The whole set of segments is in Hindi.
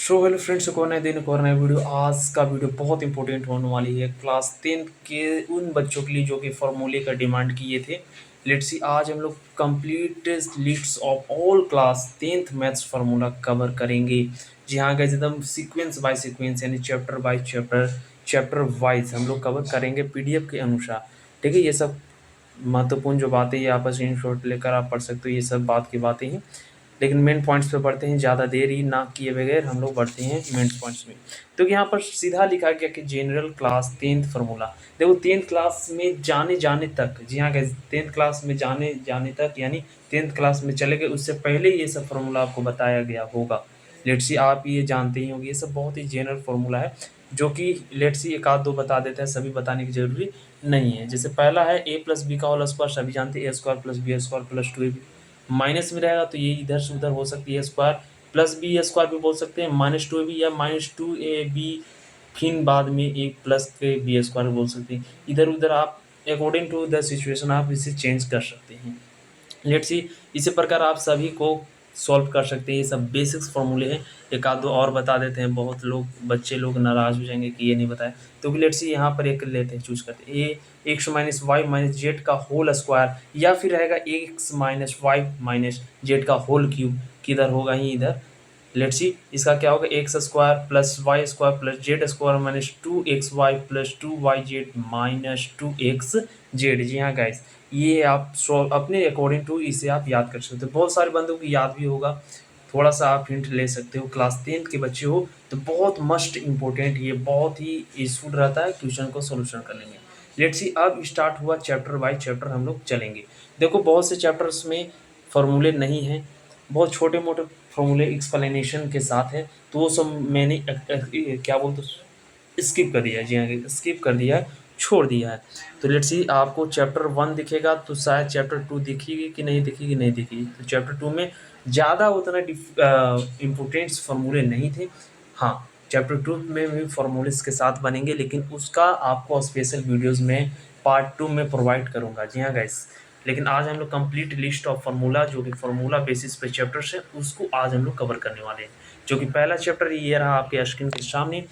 सो हेलो फ्रेंड्स, कौन है दिन कौन है वीडियो। आज का वीडियो बहुत इंपॉर्टेंट होने वाली है क्लास 10 के उन बच्चों के लिए जो कि फार्मूले का डिमांड किए थे। लेट्स सी, आज हम लोग complete list of all class 10th maths formula cover करेंगे। जी हाँ गाइस, एकदम सीक्वेंस बाय सीक्वेंस यानी chapter by chapter, chapter wise हम लोग कवर करेंगे पीडीएफ के अनुसार। ठीक है, ये सब महत्वपूर्ण जो बातें ये आपस में शॉर्ट लेकर आप पढ़ सकते हो, ये सब बात की बातें हैं। लेकिन मेन पॉइंट्स पे पढ़ते हैं, ज़्यादा देरी ना किए बगैर हम लोग बढ़ते हैं मेन पॉइंट्स में। तो यहाँ पर सीधा लिखा गया कि जनरल क्लास 10th फार्मूला। देखो 10th क्लास में जाने जाने तक, जी हाँ गाइस, 10th क्लास में जाने जाने तक यानी 10th क्लास में चले गए उससे पहले ये सब फार्मूला आपको बताया गया होगा। लेट्स सी, आप ये जानते ही होंगे, ये सब बहुत ही जनरल फार्मूला है जो कि लेट्स सी एक आध दो बता देते हैं, सभी बताने की जरूरी नहीं है। जैसे पहला है ए प्लस बी का होल स्क्वायर, सभी जानते हैं A square plus B square plus 2 minus में रहेगा तो ये इधर से उधर हो सकती है स्क्वायर, प्लस बी स्क्वायर भी बोल सकते हैं, माइनस 2ab या माइनस 2ab, फिर बाद में एक प्लस के बी स्क्वायर बोल सकते हैं। इधर उधर आप अकॉर्डिंग टू द सिचुएशन आप इसे चेंज कर सकते हैं। लेट्स सी, इसी प्रकार आप सभी को सॉल्व कर सकते हैं। ये सब बेसिक्स फॉर्मूले हैं। एक आध दो और बता देते हैं, बहुत लोग बच्चे लोग नाराज हो जाएंगे कि ये नहीं बताया, तो लेट्स सी यहाँ पर एक लेते हैं, चूज करते हैं A X minus Y minus Z का होल स्क्वायर, या फिर रहेगा X minus Y minus Z का होल क्यूब। किधर होगा ही इधर। लेट्स सी, इसका क्या होगा, X square plus Y square plus Z square minus 2xy plus 2yz minus 2xz। जी हाँ गाइस, ये आप अपने अकॉर्डिंग टू इसे आप याद कर सकते हो। बहुत सारे बंदों को याद भी होगा, थोड़ा सा आप हिंट ले सकते हो। क्लास 10th के बच्चे हो तो बहुत मस्ट इम्पोर्टेंट, ये बहुत ही यूजफुल रहता है क्वेश्चन को सोल्यूशन करने में। लेट्स सी, अब स्टार्ट हुआ चैप्टर बाय चैप्टर हम लोग चलेंगे। देखो बहुत से चैप्टर्स में फॉर्मूले नहीं हैं, बहुत छोटे मोटे फॉर्मूले एक्सप्लेनेशन के साथ है, तो वो सब मैंने क्या बोलते स्किप कर दिया है। जी हाँ, स्किप कर दिया है, छोड़ दिया है। तो लेट्स सी, आपको चैप्टर 1 दिखेगा तो शायद चैप्टर 2 दिखेगी कि नहीं दिखेगी, नहीं दिखेगी। तो चैप्टर 2 में ज़्यादा उतना इम्पोर्टेंट्स फार्मूले नहीं थे। हाँ, चैप्टर 2 में भी फार्मूलेस के साथ बनेंगे, लेकिन उसका आपको स्पेशल वीडियोज़ में पार्ट 2 में प्रोवाइड करूँगा। जी हाँ गाइस, लेकिन आज हम लोग कंप्लीट लिस्ट ऑफ फार्मूला जो कि फार्मूला बेसिस पे चैप्टर्स है उसको आज हम लोग कवर करने वाले हैं। जो कि पहला चैप्टर ये रहा आपके स्क्रीन के सामने,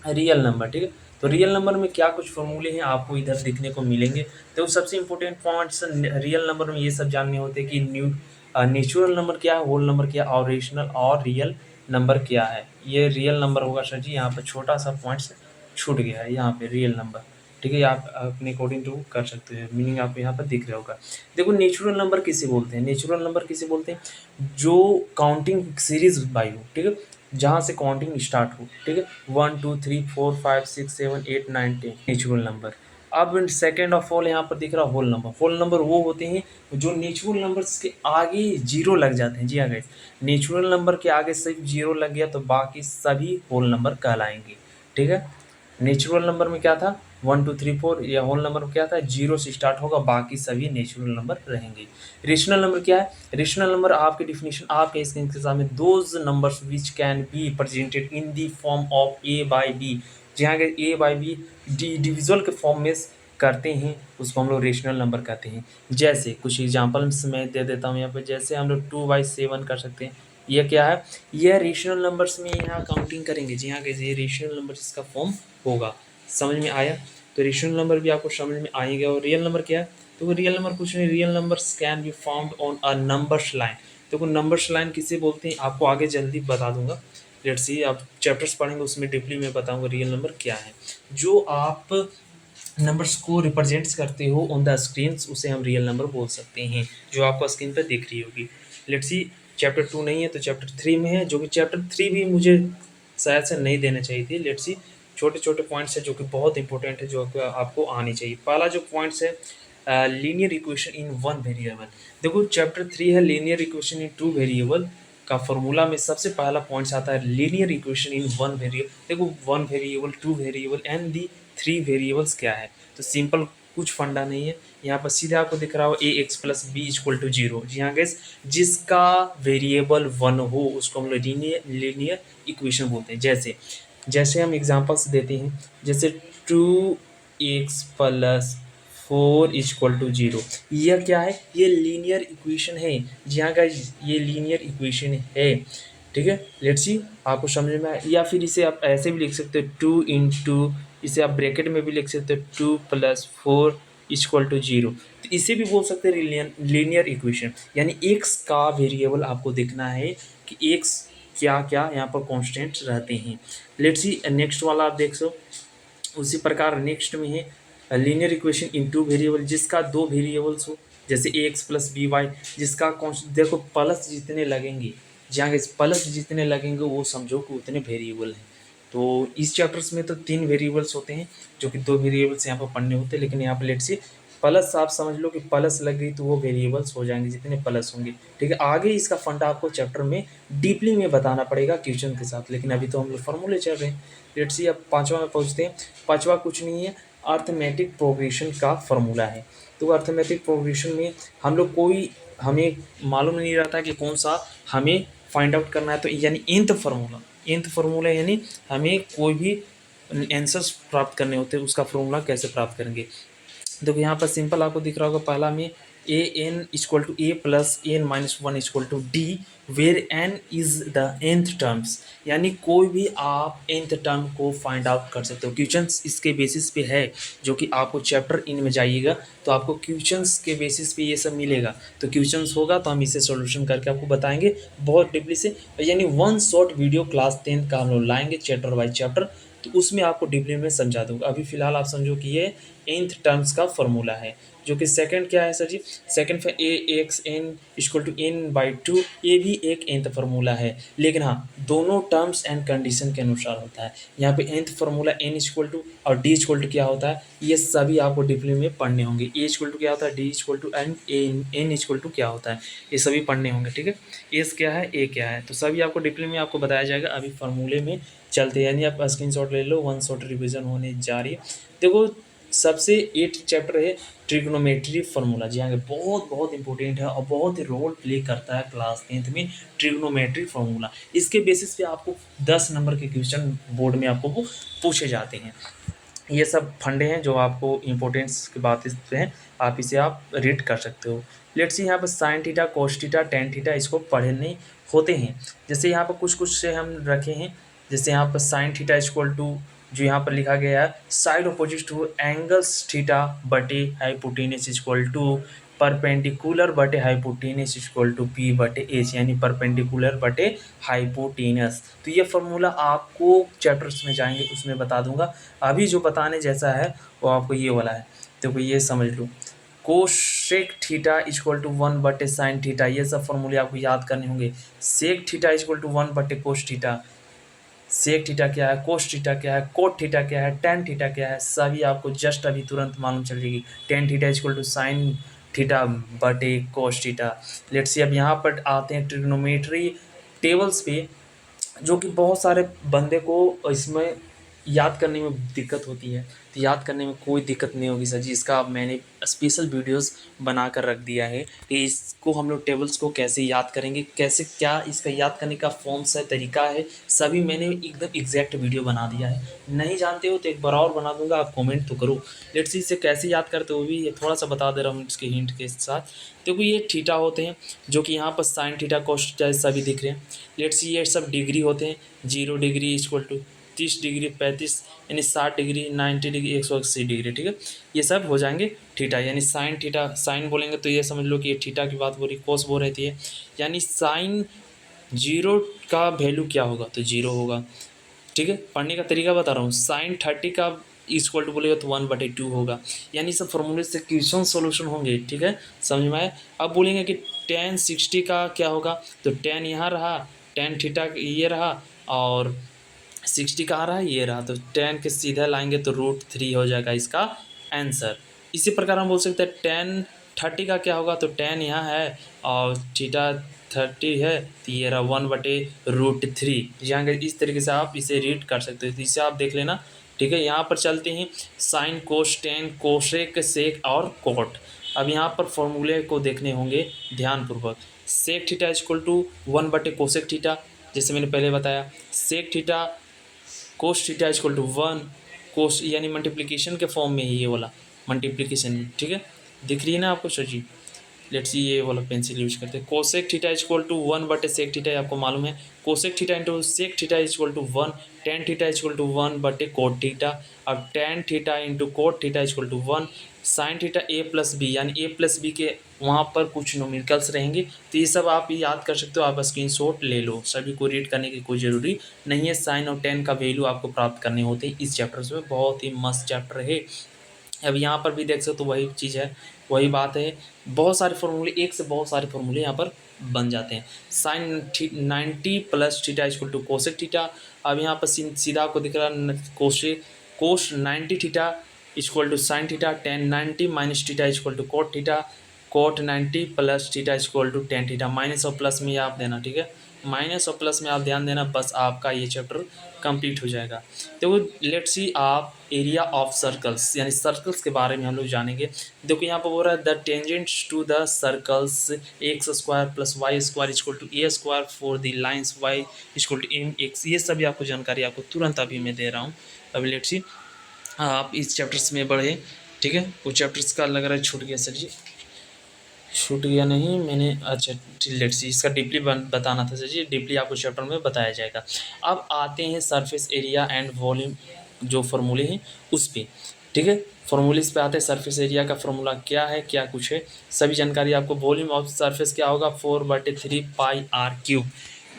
रियल नंबर। ठीक है, तो रियल नंबर में क्या कुछ फॉर्मूले हैं आपको इधर देखने को मिलेंगे। तो सबसे इंपॉर्टेंट पॉइंट्स रियल नंबर में ये सब जानने होते हैं कि नेचुरल नंबर क्या है, होल नंबर क्या है, और रेशनल और रियल नंबर क्या है। ये रियल नंबर होगा सर जी, यहाँ पर छोटा सा पॉइंट्स छूट गया है यहाँ पे रियल नंबर। ठीक है, आप अपने अकॉर्डिंग टू कर सकते हैं, मीनिंग आपको यहाँ पर दिख रहा होगा। देखो नेचुरल नंबर किसे बोलते हैं, नेचुरल नंबर किसे बोलते हैं, जो काउंटिंग सीरीज बाई हो। ठीक है, जहाँ से काउंटिंग स्टार्ट हो। ठीक है, 1 2 3 4 5 6 7 8 9 10 नेचुरल नंबर। अब सेकेंड ऑफ ऑल यहाँ पर दिख रहा होल नंबर। होल नंबर वो होते हैं जो नेचुरल नंबर्स के आगे जीरो लग जाते हैं। जी हाँ गाइस, नेचुरल नंबर के आगे सिर्फ जीरो लग गया तो बाकी सभी होल नंबर कहलाएंगे। ठीक है, नेचुरल नंबर में क्या था 1 2 3 4, या होल नंबर में क्या था जीरो से स्टार्ट होगा, बाकी सभी नेचुरल नंबर रहेंगे। रेशनल नंबर क्या है, रेशनल नंबर आपके डिफिनेशन आपके स्क्रीन के सामने, those numbers which can be presented in the form of a by b. जहाँ ए बाई बी डिविजुअल के फॉर्म में करते हैं उसको हम लोग रेशनल नंबर कहते हैं। जैसे कुछ एग्जाम्पल्स मैं दे देता हूँ यहाँ पे, जैसे हम लोग 2/7 कर सकते हैं। यह क्या है, यह रेशनल नंबर्स में यहाँ काउंटिंग करेंगे। जी हाँ कैसे, ये रेशनल नंबर इसका फॉर्म होगा। समझ में आया, तो रेशनल नंबर भी आपको समझ में आएगा। और रियल नंबर क्या है, तो रियल नंबर कुछ नहीं, real numbers can be found on a numbers line. देखो नंबर्स लाइन किसे बोलते हैं आपको आगे जल्दी बता दूंगा। लेट्स सी, आप चैप्टर्स पढ़ेंगे उसमें डीपली मैं बताऊंगा रियल नंबर क्या है। जो आप नंबर्स को रिप्रेजेंट्स करते हो ऑन द स्क्रीन, उसे हम रियल नंबर बोल सकते हैं, जो आपको स्क्रीन पर दिख रही होगी। लेट्स सी, चैप्टर 2 नहीं है तो चैप्टर 3 में है, जो कि चैप्टर 3 भी मुझे शायद से नहीं देना चाहिए थी। लेट्स सी, छोटे छोटे पॉइंट्स है जो कि बहुत इंपॉर्टेंट है, जो आपको आनी चाहिए। पहला जो पॉइंट्स है लीनियर इक्वेशन इन 1 वेरिएबल। देखो चैप्टर 3 है लीनियर इक्वेशन इन 2 वेरिएबल का फॉर्मूला में सबसे पहला पॉइंट्स आता है लीनियर इक्वेशन इन 1 वेरिएबल। देखो 1 variable, 2 variable and the 3 variables क्या है, तो सिंपल कुछ फंडा नहीं है। यहाँ पर सीधे आपको दिख रहा हो A X plus B equal to 0। जी हाँ गैस, जिसका वेरिएबल 1 हो उसको हम लोग लीनियर इक्वेशन बोलते हैं। जैसे जैसे हम एग्जांपल्स देते हैं, जैसे 2x+4 इक्वल टू 0। यह क्या है, ये लीनियर इक्वेशन है। जी हाँ गाइस, ये लीनियर इक्वेशन है। ठीक है। लेट्स सी आपको समझ में आए, या फिर इसे आप ऐसे भी लिख सकते हो 2 × इसे आप ब्रैकेट में भी लिख सकते हो 2 + 4 = 0। तो इसे भी बोल सकते हैं लीनियर इक्वेशन, यानी एक्स का वेरिएबल आपको देखना है कि एक्स क्या क्या यहाँ पर कॉन्स्टेंट रहते हैं। लेट्स सी नेक्स्ट वाला आप देख सो, उसी प्रकार नेक्स्ट में है linear equation in two variable, जिसका दो वेरिएबल्स हो, जैसे एक्स प्लस बी वाई, जिसका देखो प्लस जितने लगेंगे, जहाँ प्लस जितने लगेंगे वो समझो कि उतने वेरिएबल हैं। तो इस चैप्टर्स में तो 3 वेरिएबल्स होते हैं, जो कि 2 वेरिएबल्स यहाँ पर पढ़ने होते हैं, लेकिन यहाँ पर लेट से प्लस आप समझ लो कि प्लस लग गई तो वो वेरिएबल्स हो जाएंगे जितने प्लस होंगे। ठीक है, आगे इसका फंडा आपको चैप्टर में डीपली में बताना पड़ेगा क्वेश्चन के साथ, लेकिन अभी तो हम लोग फॉर्मूले चल रहे हैं। लेट्स सी अब पांचवा में पहुंचते हैं। पांचवा कुछ नहीं है, अर्थमेटिक प्रोग्रेशन का फॉर्मूला है। तो अर्थमेटिक प्रोग्रेशन में हम लोग हमें मालूम नहीं रहता कि कौन सा हमें फाइंड आउट करना है, तो यानी nth फार्मूला यानी हमें कोई भी आंसर्स प्राप्त करने होते हैं, उसका फार्मूला कैसे प्राप्त करेंगे। देखो यहाँ पर सिंपल आपको दिख रहा होगा, पहला में an=a+n-1 d where n is the nth terms, यानी कोई भी आप nth टर्म को फाइंड आउट कर सकते हो। क्वेश्चंस इसके बेसिस पे है, जो कि आपको चैप्टर इन में जाइएगा तो आपको क्वेश्चंस के बेसिस पे ये सब मिलेगा। तो क्वेश्चंस होगा तो हम इसे सॉल्यूशन करके आपको बताएंगे बहुत डीपली से, यानी वन शॉर्ट वीडियो क्लास 10 का हम लोग लाएंगे चैप्टर बाय चैप्टर, तो उसमें आपको डीपली में समझा दूंगा। अभी फिलहाल आप समझो कि ये nth टर्म्स का फॉर्मूला है, जो कि सेकंड क्या है सर जी, सेकंड पे ax(n)=n/2, ये भी एक nth फार्मूला है, लेकिन हाँ दोनों टर्म्स एंड कंडीशन के अनुसार होता है। यहाँ पे nth फार्मूला n= और d= क्या होता है, ये सभी आपको डिप्ली में पढ़ने होंगे। a= क्या होता है, d= एंड n= क्या होता है, ये सभी पढ़ने होंगे। ठीक है, एस क्या है, ए क्या है, तो सभी आपको डिप्ली में आपको बताया जाएगा। अभी फार्मूले में चलते हैं, यानी आप स्क्रीनशॉट ले लो, वन शॉट रिवीजन होने जा रही है। देखो सबसे 8 चैप्टर है ट्रिग्नोमेट्री फार्मूला, जी हाँ बहुत बहुत इंपॉर्टेंट है और बहुत रोल प्ले करता है क्लास 10th में ट्रिग्नोमेट्री फार्मूला। इसके बेसिस पे आपको 10 नंबर के क्वेश्चन बोर्ड में आपको वो पूछे जाते हैं। ये सब फंडे हैं जो आपको इम्पोर्टेंस की बात इस पे हैं, आप इसे आप रीड कर सकते हो। लेट्स सी यहाँ पर sine theta, cos theta, tan theta इसको पढ़ने होते हैं। जैसे यहाँ पर कुछ कुछ से हम रखे हैं, जैसे यहाँ पर साइन थीटा = जो यहाँ पर लिखा गया है side opposite two angles theta बटे हाइपोटेनस = परपेंडिकुलर बटे हाइपोटेनस = p/h, यानी परपेंडिकुलर बटे हाइपोटेनस। तो ये फार्मूला आपको चैप्टर्स में जाएंगे उसमें बता दूंगा, अभी जो बताने जैसा है वो आपको ये वाला है। देखो ये समझ लो, कोसेक थीटा = 1/sin थीटा, ये सब फॉर्मूले आपको याद करने होंगे। सेक थीटा = 1/cos थीटा, सेक थीटा क्या है, कोस थीटा क्या है, कोट थीटा क्या है, टेन थीटा क्या है, सभी आपको जस्ट अभी तुरंत मालूम चल जाएगी। टेन थीटा = साइन थीटा बटे कोस थीटा। लेट्स सी अब यहाँ पर आते हैं ट्रिग्नोमेट्री टेबल्स पे, जो कि बहुत सारे बंदे को इसमें याद करने में दिक्कत होती है। तो याद करने में कोई दिक्कत नहीं होगी सर जी, इसका अब मैंने स्पेशल वीडियोस बना कर रख दिया है कि इसको हम लोग टेबल्स को कैसे याद करेंगे, कैसे क्या इसका याद करने का फॉर्म्स है, तरीका है, सभी मैंने एकदम एग्जैक्ट वीडियो बना दिया है। नहीं जानते हो तो एक बार और बना दूंगा, आप कॉमेंट तो करो। लेट्स सी इसे कैसे याद करते हो वो भी थोड़ा सा बता दे रहा हूँ इसके हिंट के साथ। देखो ये थीटा होते हैं, जो कि यहाँ पर साइन थीटा कोस थीटा सभी दिख रहे हैं। लेट्स सी ये सब डिग्री होते हैं, 0 डिग्री = 30 डिग्री, 35 यानी 60 डिग्री, 90 डिग्री, 180 डिग्री। ठीक है, ये सब हो जाएंगे थीटा, यानी साइन थीटा, साइन बोलेंगे तो ये समझ लो कि ये थीटा की बात हो रही, कोस बोल रहती है, यानी साइन 0 का वैल्यू क्या होगा, तो 0 होगा। ठीक है, पढ़ने का तरीका बता रहा हूँ, साइन 30 का = बोलेगा तो 1/2 होगा, यानी सब फॉर्मूले से क्वेश्चन सॉल्यूशन होंगे। ठीक है, समझ में आया। अब बोलेंगे कि tan 60 का क्या होगा, तो tan यहाँ रहा, tan थीटा ये रहा, और 60 कहाँ रहा, ये रहा, तो tan के सीधा लाएंगे तो √3 हो जाएगा इसका आंसर। इसी प्रकार हम बोल सकते हैं tan 30 का क्या होगा, तो tan यहाँ है और थीटा 30 है, तो ये रहा 1/√3। यहाँ इस तरीके से आप इसे रीड कर सकते हो, तो इसे आप देख लेना। ठीक है, यहाँ पर चलते हैं साइन, कोस, टेन, कोसेक, सेक और कोट। अब यहाँ पर फॉर्मूले को देखने होंगे ध्यानपूर्वक। सेक थीटा = 1/कोसेक थीटा, जैसे मैंने पहले बताया। सेक थीटा कोस थीटा = 1, कोस यानी मल्टीप्लिकेशन के फॉर्म में ही ये वाला मल्टीप्लिकेशन है। ठीक है, दिख रही है ना आपको सर जी। लेट्स सी ये वाला पेंसिल यूज करते हैं। Cosec theta is equal to 1/सेक थीटा, आपको मालूम है। Cosec theta into sec theta is equal to 1, tan theta is equal to 1/कोट थीटा। अब tan theta into cot theta is equal to 1, sine theta A plus B, यानी ए प्लस बी के वहाँ पर कुछ न्यूमेरिकल्स रहेंगे, तो ये सब आप याद कर सकते हो। आप स्क्रीनशॉट ले लो, सभी को रीड करने की कोई ज़रूरी नहीं है। साइन और टेन का वैल्यू आपको प्राप्त करने होते हैं इस चैप्टर में, बहुत ही मस्त चैप्टर है। अब यहाँ पर भी देख सकते हो वही चीज़ है, वही बात है। बहुत सारे फॉर्मूले, एक से बहुत सारे फॉर्मूले यहाँ पर बन जाते हैं। Sine 90 plus theta equal to cosec theta. अब यहाँ पर सीधा आपको दिख रहा cos 90 theta equal to sine theta, tan 90 minus theta equal to cot theta, cot 90 plus theta equal to tan theta. Minus और प्लस में आप देना, ठीक है, माइनस और प्लस में आप ध्यान देना, बस आपका ये चैप्टर कंप्लीट हो जाएगा। तो लेट्स सी आप एरिया ऑफ सर्कल्स, यानी सर्कल्स के बारे में हम लोग जानेंगे। देखो यहाँ पर बोल रहा है the tangents to the circles x square plus Y square equal to a square for the lines y equal to m x. ये सभी आपको जानकारी आपको तुरंत अभी मैं दे रहा हूँ। अभी लेट्स सी आप इस चैप्टर्स में बढ़े, ठीक है। वो चैप्टर्स का लग रहा है छूट गया सर जी, छूट गया नहीं मैंने, अच्छा लेट्स सी इसका डीपली बताना था सर जी, डीपली आपको चैप्टर में बताया जाएगा। अब आते हैं सरफेस एरिया एंड वॉल्यूम जो फार्मूले हैं उस पर, ठीक है। फार्मूलेस पे आते हैं। सरफेस एरिया का फार्मूला क्या है, क्या कुछ है, सभी जानकारी आपको। वॉल्यूम ऑफ सरफेस क्या होगा, 4/3 pi r cube,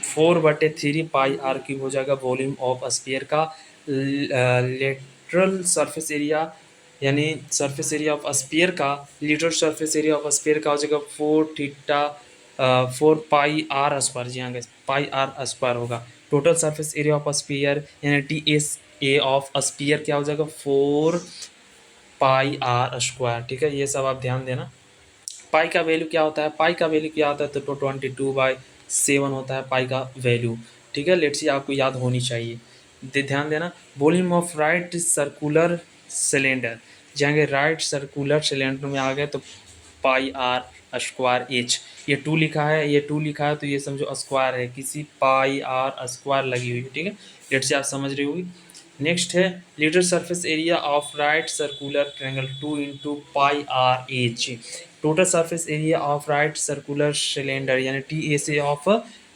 4/3 pi r cube हो जाएगा वॉल्यूम ऑफ स्फीयर का। लेटरल सरफेस एरिया यानी सरफेस एरिया ऑफ स्फीयर का, lateral surface area of sphere का हो जाएगा 4 पाई आर स्क्वायर, जी हाँ पाई आर स्क्वायर होगा। Total surface area of sphere यानी TSA ऑफ स्फीयर क्या हो जाएगा 4 पाई आर स्क्वायर, ठीक है। ये सब आप ध्यान देना। पाई का वैल्यू क्या होता है, पाई का वैल्यू क्या होता है, तो 22/7 होता है पाई का वैल्यू, ठीक है। लेट्स सी आपको याद होनी चाहिए, ध्यान देना। Volume of right circular cylinder, जाएंगे राइट सर्कुलर सिलेंडर में आ गए तो पाई आर स्क्वायर एच, ये 2 लिखा है, ये 2 लिखा है तो ये समझो स्क्वायर है, किसी पाई आर स्क्वायर लगी हुई है, ठीक है। लेट्स से आप समझ रही होगी। नेक्स्ट है lateral surface area of right circular triangle 2 into pi r h. Total surface area of right circular cylinder यानी TSA of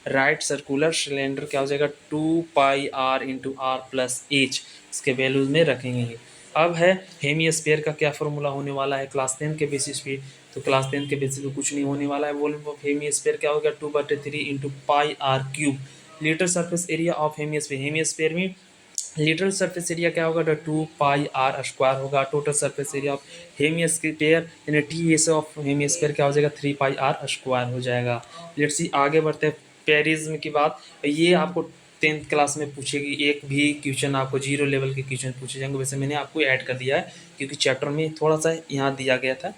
right circular cylinder क्या हो जाएगा 2 pi r into r plus h, इसके वैल्यूज में रखेंगे। अब है हेमिस्फीयर का क्या फॉर्मूला होने वाला है क्लास 10 के बेसिस पे, तो क्लास 10 के बेसिस पे कुछ नहीं होने वाला है। वॉल्यूम ऑफ हेमिस्फीयर क्या होगा 2/3 into pi r cube. Lateral surface area of hemisphere, hemisphere में लीटर सरफेस एरिया क्या होगा 2 पाई आर स्क्वायर होगा। Total surface area of hemisphere यानी TSA ऑफ हेमिस्फीयर क्या हो जाएगा 3 पाई आर स्क्वायर हो जाएगा। लेट्स सी आगे बढ़ते हैं पेरिज्म की बात। ये आपको 10th क्लास में पूछेगी, एक भी क्वेश्चन आपको 0 लेवल के क्वेश्चन पूछे जाएंगे, वैसे मैंने आपको ऐड कर दिया है क्योंकि चैप्टर में थोड़ा सा यहाँ दिया गया था।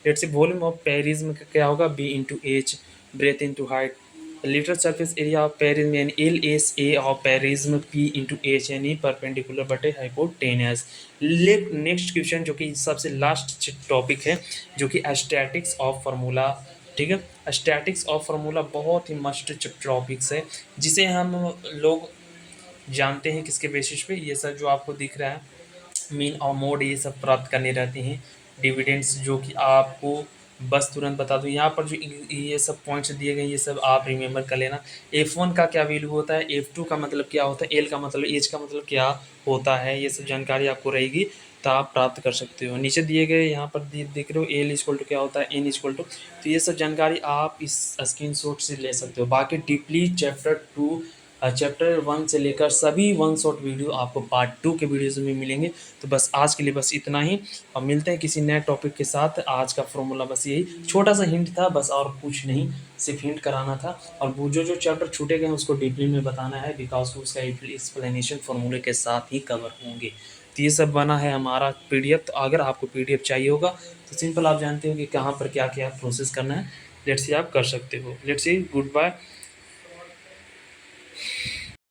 Let's see volume of prism का क्या होगा B into h, breadth into height. Lateral surface area of prism यानी LSA of prism P into h यानी परपेंडिकुलर बटे हाइपोटेनस। नेक्स्ट क्वेश्चन जो कि सबसे लास्ट टॉपिक है जो कि स्टैटिक्स ऑफ फार्मूला, ठीक है। स्टैटिक्स ऑफ फार्मूला बहुत ही मस्ट टॉपिक्स है जिसे हम लोग जानते हैं किसके बेसिस पे, ये सब जो आपको दिख रहा है मीन और मोड ये सब प्राप्त करने रहते हैं। डिविडेंड्स जो कि आपको बस तुरंत बता दूं, यहाँ पर जो ये सब पॉइंट्स दिए गए ये सब आप रिमेंबर कर लेना। F1 का क्या वैल्यू होता है, F2 का मतलब क्या होता है, L का मतलब, H का मतलब क्या होता है, ये सब जानकारी आपको रहेगी तो आप प्राप्त कर सकते हो। नीचे दिए गए यहाँ पर देख रहे हो L इक्वल टू क्या होता है, N इक्वल टू, तो ये सब जानकारी आप इस स्क्रीनशॉट से ले सकते हो। बाकी डीपली चैप्टर 1 से लेकर सभी 1 शॉट वीडियो आपको पार्ट 2 के वीडियोज़ में मिलेंगे। तो बस आज के लिए बस इतना ही, और मिलते हैं किसी नए टॉपिक के साथ। आज का फॉर्मूला बस यही छोटा सा हिंट था, बस और कुछ नहीं, सिर्फ हिंट कराना था। और वो जो चैप्टर छूटे गए हैं उसको डीपली में बताना है, बिकॉज उसका एक्सप्लेनेशन फॉर्मूले के साथ ही कवर होंगे। तो ये सब बना है हमारा PDF। तो अगर आपको PDF चाहिए होगा तो सिंपल आप जानते हो कि कहाँ पर क्या क्या प्रोसेस करना है, लेट्स सी आप कर सकते हो। Let's see, good bye.